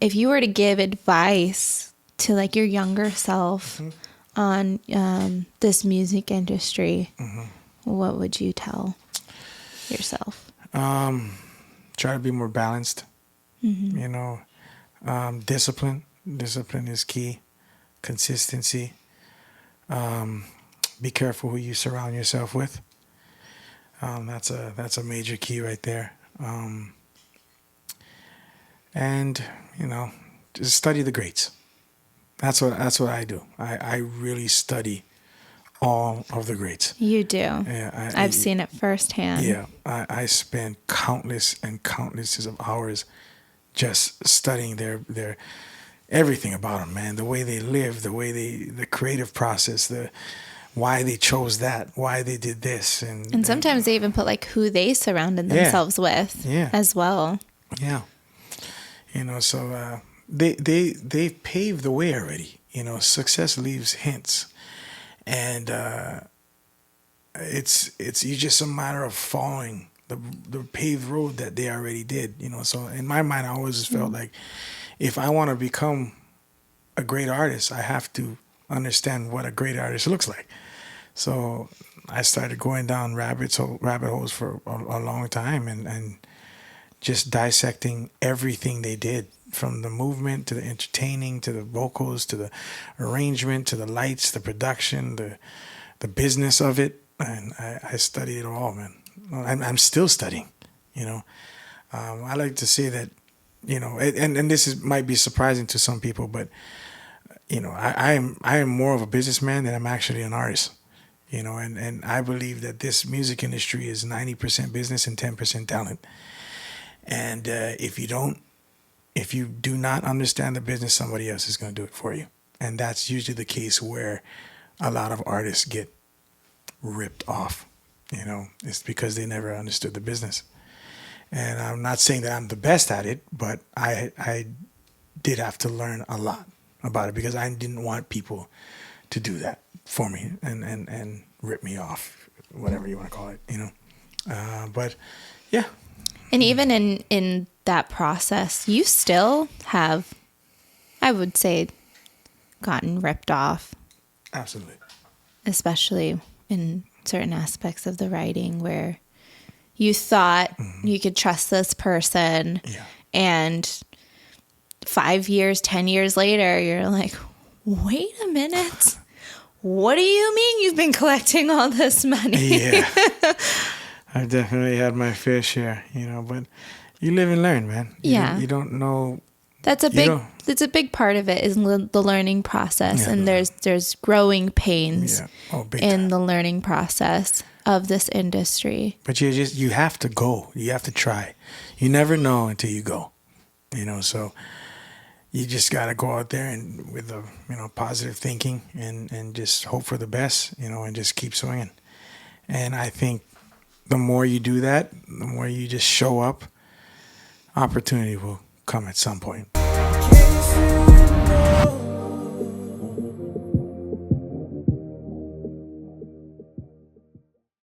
if you were to give advice to like your younger self on this music industry, what would you tell yourself? Try to be more balanced. You know, discipline. Discipline is key. Consistency. Be careful who you surround yourself with. That's a major key right there. And you know, just study the greats. That's what I do. I really study all of the greats. You do. Yeah, I've seen it firsthand. Yeah, I spend countless and countless of hours just studying their everything about them, man. The way they live, the creative process, the why they chose that, why they did this, and sometimes they even put like who they surrounded themselves with as well. Yeah, you know, so they paved the way already. You know, success leaves hints, and it's just a matter of following the paved road that they already did. You know, so in my mind, I always just felt like if I want to become a great artist, I have to understand what a great artist looks like. So I started going down rabbit holes for a long time and just dissecting everything they did, from the movement to the entertaining to the vocals to the arrangement to the lights, the production, the business of it. And I studied it all, man. I'm still studying, you know. I like to say that, you know, and might be surprising to some people, but, you know, I am more of a businessman than I'm actually an artist. You know, and I believe that this music industry is 90% business and 10% talent. And if you do not understand the business, somebody else is going to do it for you. And that's usually the case where a lot of artists get ripped off. You know, it's because they never understood the business. And I'm not saying that I'm the best at it, but I did have to learn a lot about it because I didn't want people to do that for me and rip me off, whatever you want to call it, you know. But yeah. And even in that process, you still have, I would say, gotten ripped off. Absolutely. Especially in certain aspects of the writing where you thought you could trust this person. Yeah. And 5 years, 10 years later, you're like, wait a minute. What do you mean you've been collecting all this money? Yeah. I've definitely had my fair share, you know, but you live and learn, man. You don't know. That's a big part of it is the learning process. And there's growing pains in the learning process of this industry. But you have to go. You have to try. You never know until you go, you know, so you just got to go out there and with a, you know, positive thinking and just hope for the best, you know, and just keep swinging. And I think the more you do that, the more you just show up, opportunity will come at some point.